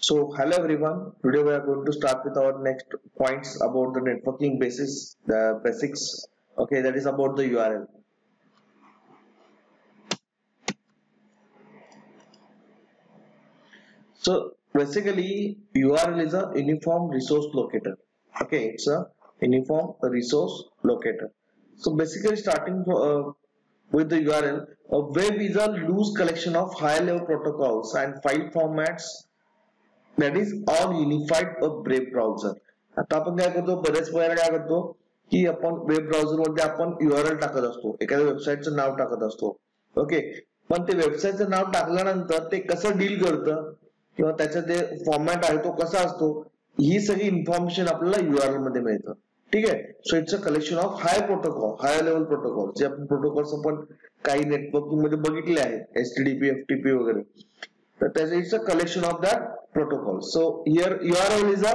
So hello everyone. Today we are going to start with our next points about the networking basis, the basics. Okay, that is about the URL. So basically, URL is a uniform resource locator. Okay, it's a uniform resource locator. So basically, starting with the URL, a web is a loose collection of high-level protocols and file formats that is all unified a web browser. आता आपण काय करतो, बरेच वेळा काय करतो की आपण वेब ब्राउझर मध्ये आपण URL टाकत असतो, एखाद्या वेबसाईटचं नाव टाकत असतो. ओके, पण ते वेबसाईटचं नाव टाकल्यानंतर ते कसं डील करतं किंवा त्याचा ते फॉर्मॅट आहे तो कसा असतो, ही सगळी इन्फॉर्मेशन आपल्याला URL मध्ये मिळतं. ठीक आहे. So it's a collection of high protocol, high level protocol, जे आपण प्रोटोकॉल्स आपण काही नेटवर्किंग मध्ये बघितले आहेत, HTTP FTP वगैरे. That is a collection of that protocol. So here URL is a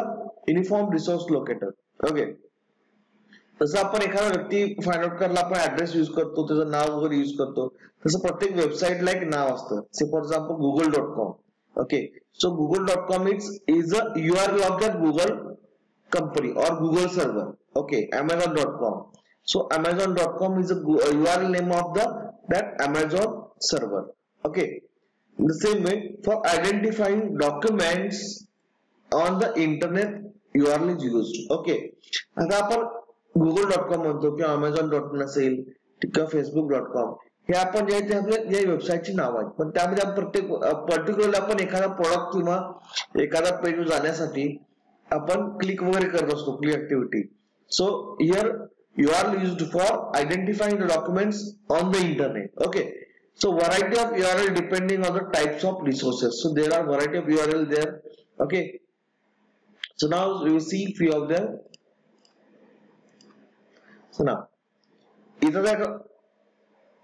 uniform resource locator. Okay. तसं आपण एखादा व्यक्ती फाइंड आउट करायला आपण ऍड्रेस यूज करतो, त्याचं नाव वगैरे यूज करतो, तसं प्रत्येक वेबसाईटला एक नाव असतं. Say for example google.com. Okay, so google.com is a URL of that Google company or Google server. Okay, amazon.com. So amazon.com is a URL name of that Amazon server. Okay. In the same way, for identifying documents on the internet, URL is used. Okay. आता आपण google.com म्हणतो किंवा amazon.com असेल किंवा facebook.com, हे आपण जे आपल्या वेबसाईटची नाव आहेत, पण त्यामध्ये आपण प्रत्येक पर्टिक्युलरली आपण एखादा प्रोडक्ट किंवा एखादा पेज जाण्यासाठी आपण क्लिक वगैरे करत असतो, click activity. So here URL used for identifying the documents on the internet. Okay. So variety of URL depending on the types of resources. So there are variety of URL there. Okay. So now we will see few of them. So now इथं काय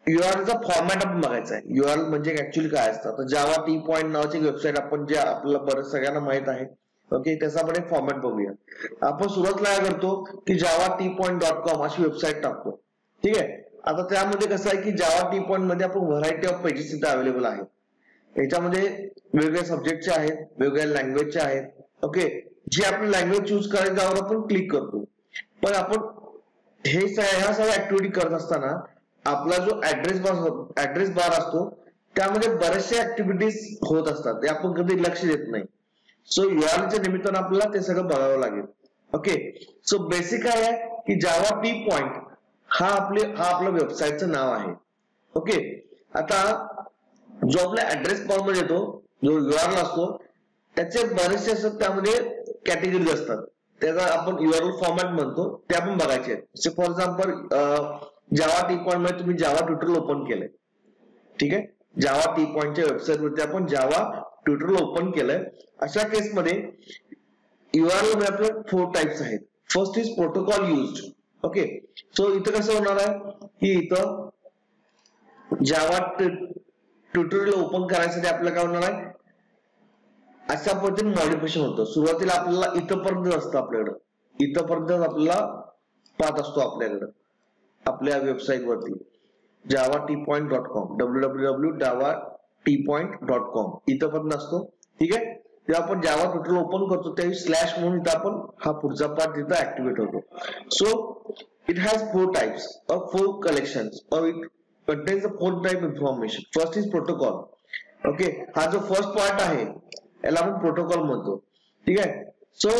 URL चा format आपण बघायचा आहे. URL म्हणजे actually काय असतं. तर जावा टी पॉइंट नावाची वेबसाईट आपण जे आपल्याला बरं सगळ्यांना माहित आहे. ओके, त्याचा आपण एक फॉर्मॅट बघूया. आपण सुरुवातीला काय करतो की java.t.com अशी वेबसाईट टाकतो. ठीक आहे. आता त्यामध्ये कसं आहे की जावा टी पॉइंट मध्ये आपण व्हरायटी ऑफ पेजेस इथे अवेलेबल आहेत. याच्यामध्ये वेगवेगळ्या सब्जेक्टचे आहेत, वेगवेगळ्या लँग्वेजचे आहेत. ओके, जे आपली लँग्वेज चूज करायचं त्यावर आपण क्लिक करतो. पण आपण ह्या सगळ्या ऍक्टिव्हिटी करत असताना आपला जो ऍड्रेस बार असतो त्यामध्ये बऱ्याचशा ऍक्टिव्हिटीज होत असतात, ते आपण कधी लक्ष देत नाही. सो URLच्या निमित्तानं आपल्याला ते सगळं बघावं लागेल. ओके, सो बेसिक काय आहे की जावा टी पॉइंट हा आपलं वेबसाईटचं नाव आहे. ओके, आता जो आपल्या ऍड्रेस बार मध्ये येतो, जो URL असतो, त्याचे बरेचसे असतात, त्यामध्ये कॅटेगरीज असतात, त्याचा आपण URL फॉर्मॅट म्हणतो, ते आपण बघायचे आहेत. Say for example Java T point मध्ये तुम्ही जावा ट्युटोरियल ओपन केलंय. ठीक आहे, जावा टी पॉइंटच्या वेबसाईट वरती आपण जावा ट्युटोरियल ओपन केलंय. अशा केसमध्ये URL मध्ये आपले 4 टाइप्स आहेत. First is protocol used. Okay, so इथं कसं होणार आहे की इथं जावा ट्युटोरियल ओपन करायसाठी आपल्याला काय होणार आहे, अशा पद्धतीने मॉडिफिकेशन होतं. सुरुवातीला आपल्याला इथंपर्यंत असतं, आपल्याकडं इथंपर्यंत आपल्याला पाहत असतो आपल्याकडं आपल्या वेबसाईट वरती java.t.com www.java.t.com इथंपर्यंत असतो. ठीक आहे. जेव्हा आपण जावा ट्युटोरियल ओपन करतो त्यावेळी स्लॅश म्हणून इथं आपण हा पुढचा पार्ट तिथं ऍक्टिव्हेट होतो. So it has 4 types of 4 collections और it contains 4 type information. First is protocol. Okay, हा जो फर्स्ट पार्ट आहे याला आपण प्रोटोकॉल म्हणतो. ठीक आहे. So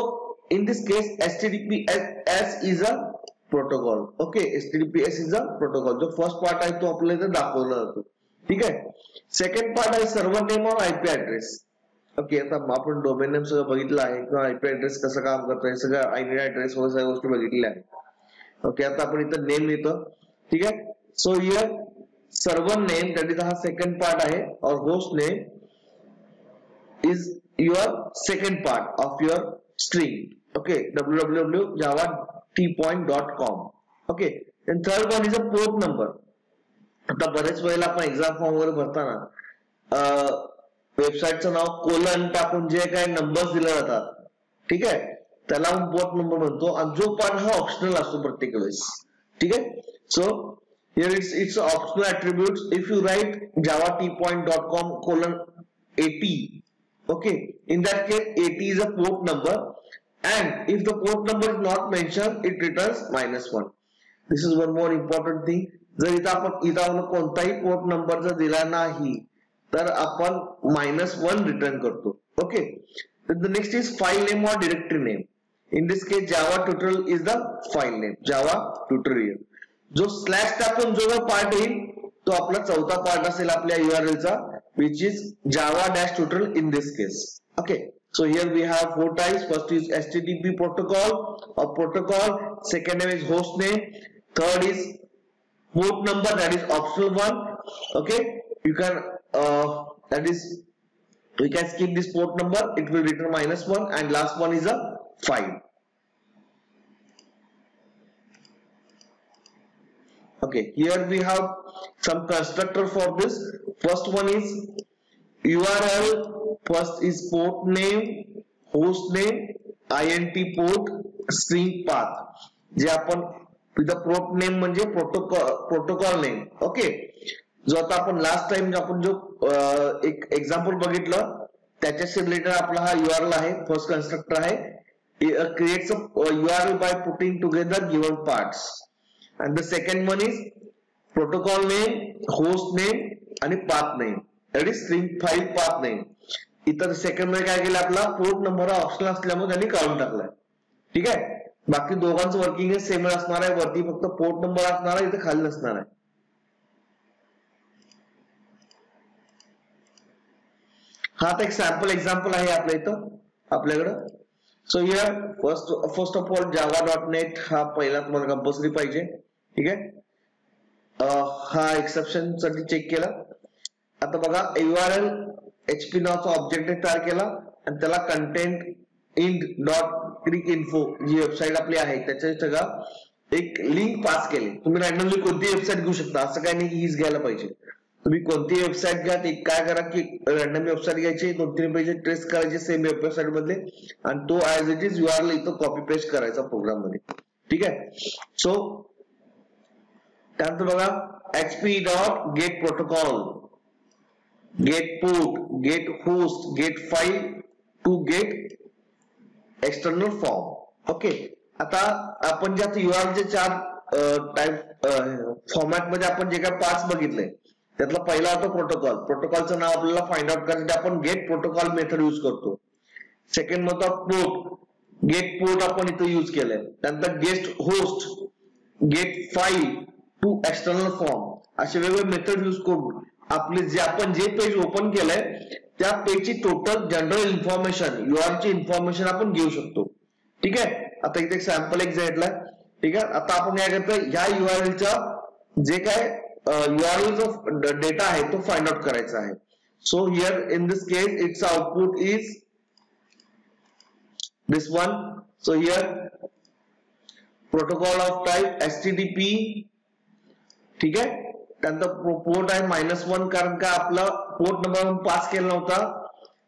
in this case HTTPS is a protocol. Okay, HTTPS is a protocol. जो फर्स्ट पार्ट आहे तो आपल्याला इथे दाखवला जातो. ठीक आहे. सेकंड पार्ट आहे सर्व्हर नेम और IP ऍड्रेस. ओके, आता आपण डोमेन नेम सगळं बघितलं आहे किंवा IP ऍड्रेस कसं काम करतो हे सगळं IP ऍड्रेस वगैरे सगळ्या गोष्टी बघितल्या आहेत. ओके, आता आपण इथं नेम लिहितो. ठीक आहे. So here server name that is हा सेकंड पार्ट आहे और host name is your second part of your string. Okay, www.java.t.com. Okay, and third one is a port number. आता बरेच वेळेला आपण एक्झाम फॉर्म वगैरे भरताना वेबसाईटचं नाव कोलन टाकून जे काही नंबर्स दिले जातात, ठीक आहे, त्याला आपण पोर्ट नंबर म्हणतो. आणि जो पार्ट हा ऑप्शनल असतो प्रत्येक वेळेस. ठीक आहे. So here it's optional attributes. If you write java.t.com:80, Okay, in that case 80 is a port number, and if the port number is not mentioned, it returns -1. This is one more important thing. जर इथं कोणताही port number जर दिला नाही तर आपण -1 return करतो. Okay, the next is file name or directory name. In this case Java tutorial is the file name, Java tutorial. जो स्लॅश टाकून जो पार्ट येईल तो आपला चौथा पार्ट असेल आपल्या URL चा, which is Java dash tutorial in this case. Okay, so here we have 4 types. First is HTTP protocol or protocol, second name is host name, third is port number, that is optional one. Okay, you can that is we can skip this port number, it will return -1, and last one is a file. Okay, here we have some constructor for this. First one is URL, first is port name, host name, int port, string path. जे आपण तिथं port name म्हणजे protocol name. Okay, जो आता आपण last time आपण जो एक एक्झाम्पल बघितलं त्याच्याशी रिलेटेड आपला हा URL आहे. फर्स्ट कन्स्ट्रक्टर आहे, creates a URL by putting together given parts. And the second one is protocol name, host name आणि path name, that is string file path name. इतर सेकंड मध्ये काय केलं, आपला पोर्ट नंबर ऑप्शनल असल्यामुळे त्यांनी काढून टाकलाय. ठीक आहे, बाकी दोघांचं वर्किंग सेम असणार आहे. वरती फक्त पोर्ट नंबर असणार आहे, इथे खाली नसणार आहे. हा आता एक सॅम्पल एक्झाम्पल आहे आपल्या इथं आपल्याकडं. So here first of all java.net हा पहिला तुम्हाला कंपल्सरी पाहिजे. ठीक आहे, हा एक्सेप्शन साठी चेक केला. आता बघा URL HP नावाचा ऑब्जेक्ट तयार केला आणि त्याला कंटेंट int.cricinfo जी वेबसाईट आपली आहे त्याच्या सगळं एक लिंक पास केली. तुम्ही रॅन्डमली कोणती वेबसाईट घेऊ शकता, असं काही नाही की हीच घ्यायला पाहिजे. तुम्ही कोणती वेबसाईट घ्या, ते काय करा की रॅन्डम वेबसाईट घ्यायची, 2-3 पेज ट्रेस करायचे सेम वेबसाईट मधले आणि तो ऍज इट इज URL इथं कॉपी पेस्ट करायचा प्रोग्राम मध्ये. ठीक आहे, सो त्यानंतर बघा hp.get protocol, get port, get host, get file to get external form. Okay, आता आपण जे आता URL चे 4 टाइप फॉर्मॅट मध्ये आपण जे काय पार्ट्स बघितले त्यातला पहिला होता प्रोटोकॉल. प्रोटोकॉलचं नाव आपल्याला फाइंड आउट करायसाठी आपण गेट प्रोटोकॉल मेथड यूज करतो. सेकंड होता पोर्ट, गेट पोर्ट आपण इथे यूज केलंय. त्यानंतर get host, get file to external form, असे वेगवेगळे मेथड यूज करून आपले जे आपण जे पेज ओपन केलंय त्या पेजची टोटल जनरल इन्फॉर्मेशन, URL ची इन्फॉर्मेशन आपण घेऊ शकतो. ठीक आहे, आता इथे एक सॅम्पल घेतलाय. ठीक आहे, आता आपण काय करतोय, ह्या URL चा जे काय URL जो डेटा आहे तो फाइंड आउट करायचा आहे. So here in this case it's output is this one. So here protocol of type HTTP. ठीक आहे, त्यानंतर पोर्ट आहे -1 कारण का आपला पोर्ट नंबर पास केला नव्हता.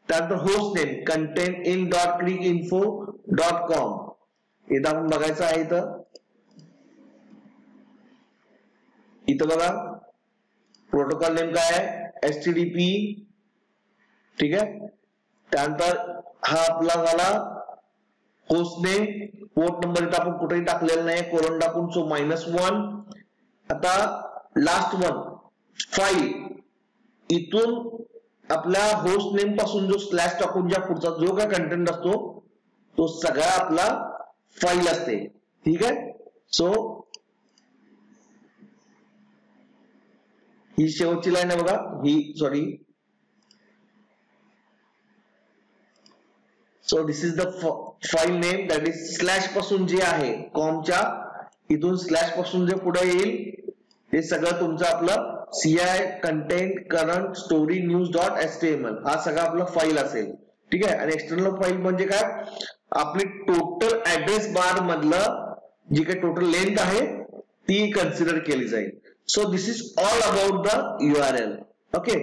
त्यानंतर होस्ट नेम कंटेंट in.cricinfo.com इथं आपण बघायचं आहे. इथं बघा प्रोटोकॉल नेम काय आहे HTTP. ठीक आहे, त्यानंतर हा आपला झाला होस्ट नेम, पोर्ट नंबर इथं आपण कुठेही टाकलेला नाही, कोलन टाकून, सो -1. आता लास्ट वन फाईल, इथून आपल्या होस्ट नेम पासून जो स्लॅश टाकून ज्या पुढचा जो काय कंटेंट असतो तो सगळा आपला फाईल असते. ठीक आहे, सो ही शेवटची लाईन आहे बघा, ही sorry. So this is the file name, that is slash पासून जे आहे कॉमच्या इथून स्लॅश पासून जे पुढे येईल हे सगळं तुमचं आपलं CI कंटेंट करंट स्टोरी न्यूज.html हा सगळा आपला फाईल असेल. ठीक आहे, आणि एक्सटर्नल फाईल म्हणजे काय, आपली टोटल ऍड्रेस बार मधलं जी काही टोटल लेंथ आहे ती कन्सिडर केली जाईल. So this is all about the URL. Okay,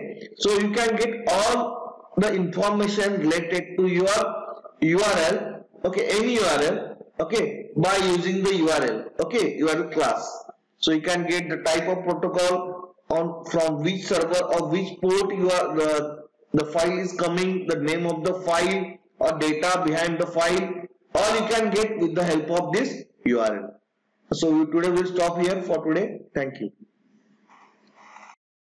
so you can get all the information related to your URL. Okay, any URL. Okay, by using the URL. Okay, URL class. So you can get the type of protocol on from which server or which port you are the file is coming, the name of the file or data behind the file, all you can get with the help of this URL. So today we'll stop here for today. Thank you.